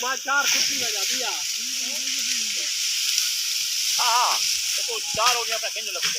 मैं 4 कुर्सी लगा दिया। हाँ तो 4 हो गया अपना खेल लगते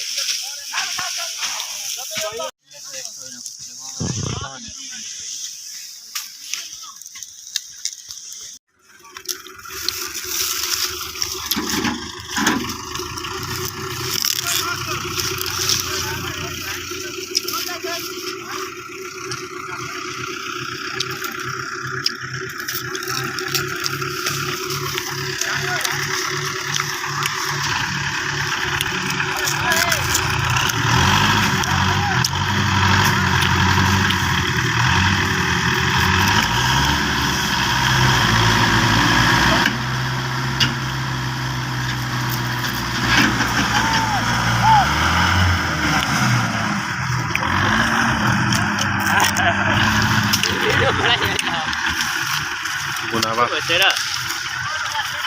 Una va. será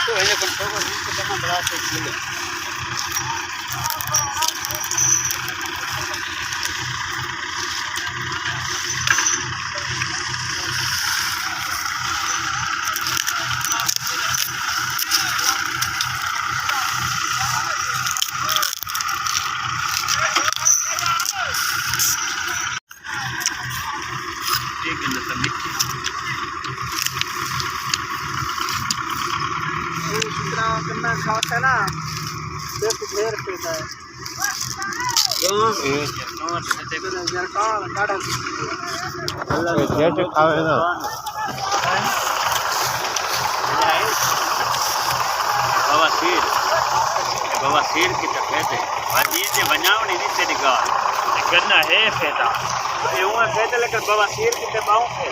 tú ella con todo el que te mandaste करना खास है ना सिर्फ ढेर पैसा है खावे ना बवासीर की तकलीफ है भाजी ने बनावनी नहीं तेरी गाल करना है फेता ये हुआ फेता लेकिन बवासीर की दबाव है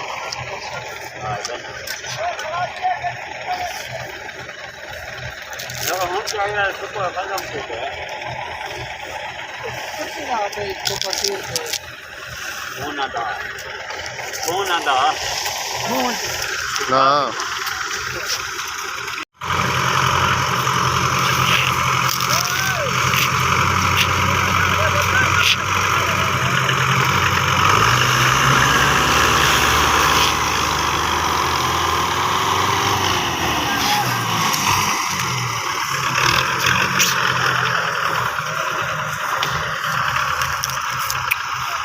हम चाहिए सुपर खत्म हो गया कुछ ना होता इसको पसीर को कौन आता ना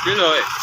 Đúng rồi.